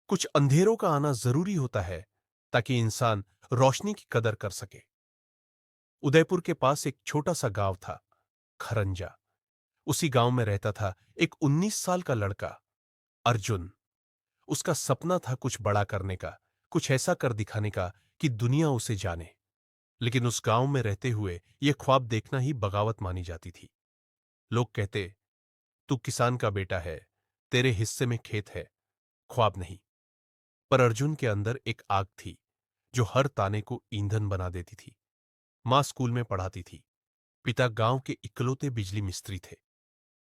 कुछ अंधेरों का आना जरूरी होता है ताकि इंसान रोशनी की कदर कर सके। उदयपुर के पास एक छोटा सा गांव था, खरंजा। उसी गांव में रहता था एक 19 साल का लड़का, अर्जुन। उसका सपना था कुछ बड़ा करने का, कुछ ऐसा कर दिखाने का कि दुनिया उसे जाने। लेकिन उस गांव में रहते हुए यह ख्वाब देखना ही बगावत मानी जाती थी। लोग कहते, तू किसान का बेटा है, तेरे हिस्से में खेत है, ख्वाब नहीं। पर अर्जुन के अंदर एक आग थी जो हर ताने को ईंधन बना देती थी। मां स्कूल में पढ़ाती थी, पिता गांव के इकलौते बिजली मिस्त्री थे।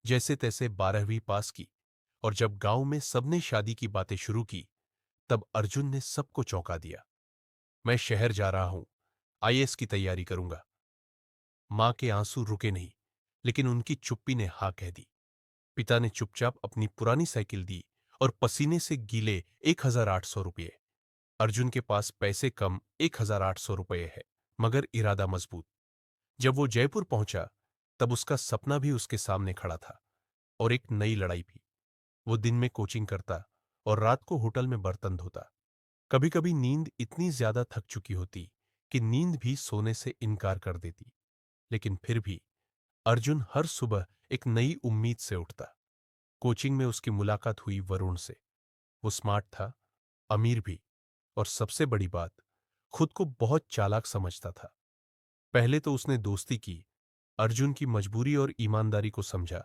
जैसे तैसे 12वीं पास की, और जब गांव में सबने शादी की बातें शुरू की, तब अर्जुन ने सबको चौंका दिया। मैं शहर जा रहा हूं, आईएएस की तैयारी करूंगा। मां के आंसू रुके नहीं, लेकिन उनकी चुप्पी ने हां कह दी। पिता ने चुपचाप अपनी पुरानी साइकिल दी और पसीने से गीले 1,800 रुपये। अर्जुन के पास पैसे कम, 1,800 रुपये है, मगर इरादा मजबूत। जब वो जयपुर पहुंचा, तब उसका सपना भी उसके सामने खड़ा था, और एक नई लड़ाई भी। वो दिन में कोचिंग करता और रात को होटल में बर्तन धोता। कभी कभी नींद इतनी ज्यादा थक चुकी होती कि नींद भी सोने से इनकार कर देती। लेकिन फिर भी अर्जुन हर सुबह एक नई उम्मीद से उठता। कोचिंग में उसकी मुलाकात हुई वरुण से। वो स्मार्ट था, अमीर भी, और सबसे बड़ी बात, खुद को बहुत चालाक समझता था। पहले तो उसने दोस्ती की, अर्जुन की मजबूरी और ईमानदारी को समझा,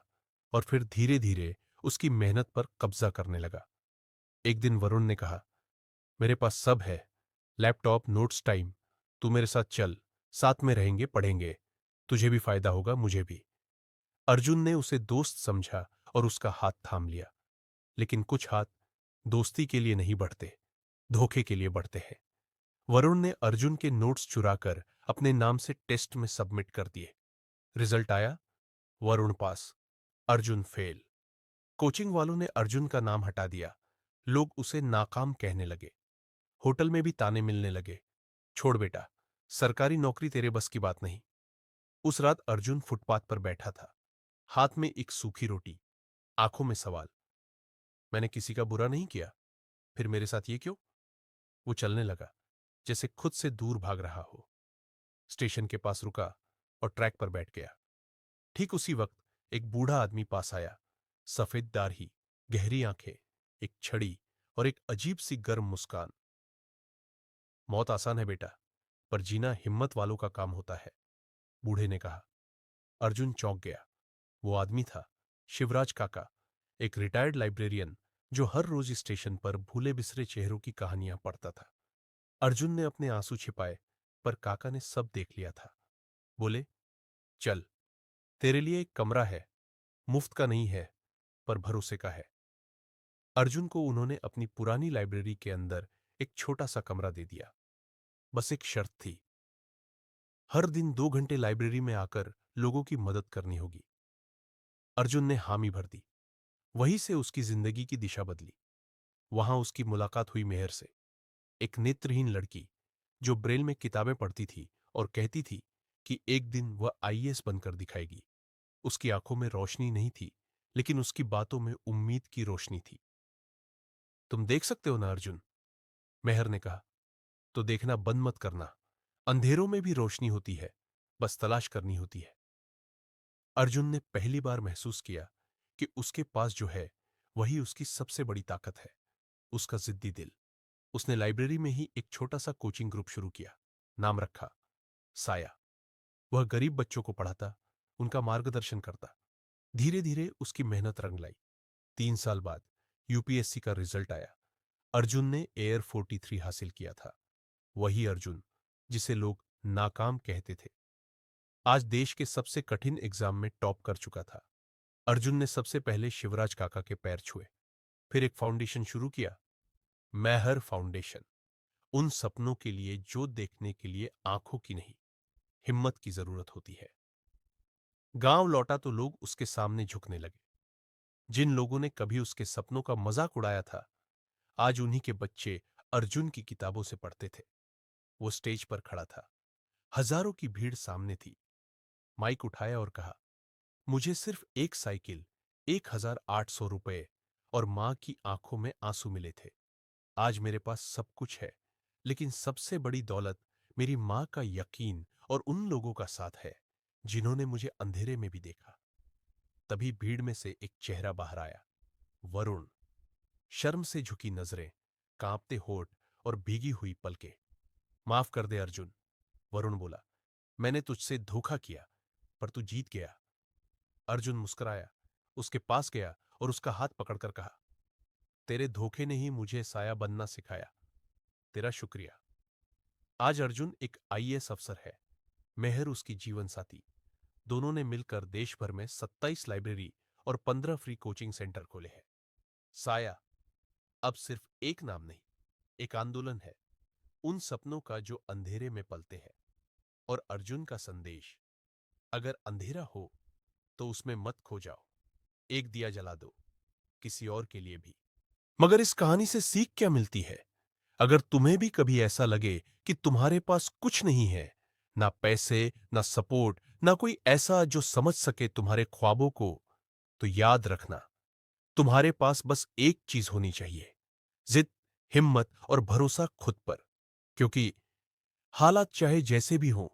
और फिर धीरे धीरे उसकी मेहनत पर कब्जा करने लगा। एक दिन वरुण ने कहा, मेरे पास सब है, लैपटॉप, नोट्स, टाइम। तू मेरे साथ चल, साथ में रहेंगे, पढ़ेंगे, तुझे भी फायदा होगा, मुझे भी। अर्जुन ने उसे दोस्त समझा और उसका हाथ थाम लिया। लेकिन कुछ हाथ दोस्ती के लिए नहीं बढ़ते, धोखे के लिए बढ़ते हैं। वरुण ने अर्जुन के नोट्स चुराकर अपने नाम से टेस्ट में सबमिट कर दिए। रिजल्ट आया, वरुण पास, अर्जुन फेल। कोचिंग वालों ने अर्जुन का नाम हटा दिया। लोग उसे नाकाम कहने लगे। होटल में भी ताने मिलने लगे, छोड़ बेटा, सरकारी नौकरी तेरे बस की बात नहीं। उस रात अर्जुन फुटपाथ पर बैठा था, हाथ में एक सूखी रोटी, आंखों में सवाल। मैंने किसी का बुरा नहीं किया, फिर मेरे साथ ये क्यों? वो चलने लगा, जैसे खुद से दूर भाग रहा हो। स्टेशन के पास रुका और ट्रैक पर बैठ गया। ठीक उसी वक्त एक बूढ़ा आदमी पास आया, सफेद दाढ़ी, गहरी आंखें, एक छड़ी और एक अजीब सी गर्म मुस्कान। मौत आसान है बेटा, पर जीना हिम्मत वालों का काम होता है, बूढ़े ने कहा। अर्जुन चौंक गया। वो आदमी था शिवराज काका, एक रिटायर्ड लाइब्रेरियन जो हर रोज स्टेशन पर भूले बिसरे चेहरों की कहानियां पढ़ता था। अर्जुन ने अपने आंसू छिपाए, पर काका ने सब देख लिया था। बोले, चल, तेरे लिए एक कमरा है, मुफ्त का नहीं है, पर भरोसे का है। अर्जुन को उन्होंने अपनी पुरानी लाइब्रेरी के अंदर एक छोटा सा कमरा दे दिया। बस एक शर्त थी, हर दिन 2 घंटे लाइब्रेरी में आकर लोगों की मदद करनी होगी। अर्जुन ने हामी भर दी। वहीं से उसकी जिंदगी की दिशा बदली। वहां उसकी मुलाकात हुई मेहर से, एक नेत्रहीन लड़की जो ब्रेल में किताबें पढ़ती थी और कहती थी कि एक दिन वह आईएएस बनकर दिखाएगी। उसकी आंखों में रोशनी नहीं थी, लेकिन उसकी बातों में उम्मीद की रोशनी थी। तुम देख सकते हो ना अर्जुन, मेहर ने कहा, तो देखना बंद मत करना। अंधेरों में भी रोशनी होती है, बस तलाश करनी होती है। अर्जुन ने पहली बार महसूस किया कि उसके पास जो है वही उसकी सबसे बड़ी ताकत है, उसका जिद्दी दिल। उसने लाइब्रेरी में ही एक छोटा सा कोचिंग ग्रुप शुरू किया, नाम रखा साया। वह गरीब बच्चों को पढ़ाता, उनका मार्गदर्शन करता। धीरे धीरे उसकी मेहनत रंग लाई। 3 साल बाद यूपीएससी का रिजल्ट आया। अर्जुन ने एयर 43 हासिल किया था, वही अर्जुन जिसे लोग नाकाम कहते थे, आज देश के सबसे कठिन एग्जाम में टॉप कर चुका था। अर्जुन ने सबसे पहले शिवराज काका के पैर छुए, फिर एक फाउंडेशन शुरू किया, मैहर फाउंडेशन। उन सपनों के लिए जो देखने के लिए आंखों की नहीं, हिम्मत की जरूरत होती है। गांव लौटा तो लोग उसके सामने झुकने लगे। जिन लोगों ने कभी उसके सपनों का मजाक उड़ाया था, आज उन्हीं के बच्चे अर्जुन की किताबों से पढ़ते थे। वो स्टेज पर खड़ा था, हजारों की भीड़ सामने थी। माइक उठाया और कहा, मुझे सिर्फ एक साइकिल, 1,800 रुपये और मां की आंखों में आंसू मिले थे। आज मेरे पास सब कुछ है, लेकिन सबसे बड़ी दौलत मेरी मां का यकीन और उन लोगों का साथ है जिन्होंने मुझे अंधेरे में भी देखा। तभी भीड़ में से एक चेहरा बाहर आया। वरुण। शर्म से झुकी नजरें, कांपते होठ और भीगी हुई पलकें। माफ कर दे अर्जुन, वरुण बोला। मैंने तुझसे धोखा किया, पर तू जीत गया। अर्जुन मुस्कुराया, उसके पास गया और उसका हाथ पकड़कर कहा, तेरे धोखे ने ही मुझे साया बनना सिखाया। तेरा शुक्रिया। आज अर्जुन एक आईएएस अफसर है, मेहर उसकी जीवन साथी। दोनों ने मिलकर देश भर में 27 लाइब्रेरी और 15 फ्री कोचिंग सेंटर खोले हैं। साया अब सिर्फ एक नाम नहीं, एक आंदोलन है, उन सपनों का जो अंधेरे में पलते हैं। और अर्जुन का संदेश, अगर अंधेरा हो तो उसमें मत खो जाओ, एक दिया जला दो, किसी और के लिए भी। मगर इस कहानी से सीख क्या मिलती है? अगर तुम्हें भी कभी ऐसा लगे कि तुम्हारे पास कुछ नहीं है, ना पैसे, ना सपोर्ट, ना कोई ऐसा जो समझ सके तुम्हारे ख्वाबों को, तो याद रखना, तुम्हारे पास बस एक चीज होनी चाहिए, जिद, हिम्मत और भरोसा खुद पर। क्योंकि हालात चाहे जैसे भी हों,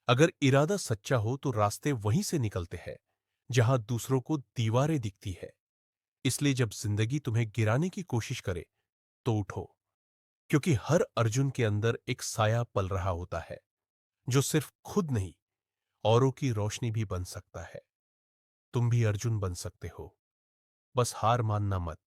अगर इरादा सच्चा हो तो रास्ते वहीं से निकलते हैं जहां दूसरों को दीवारें दिखती है। इसलिए जब जिंदगी तुम्हें गिराने की कोशिश करे तो उठो, क्योंकि हर अर्जुन के अंदर एक साया पल रहा होता है, जो सिर्फ खुद नहीं, औरों की रोशनी भी बन सकता है। तुम भी अर्जुन बन सकते हो, बस हार मानना मत।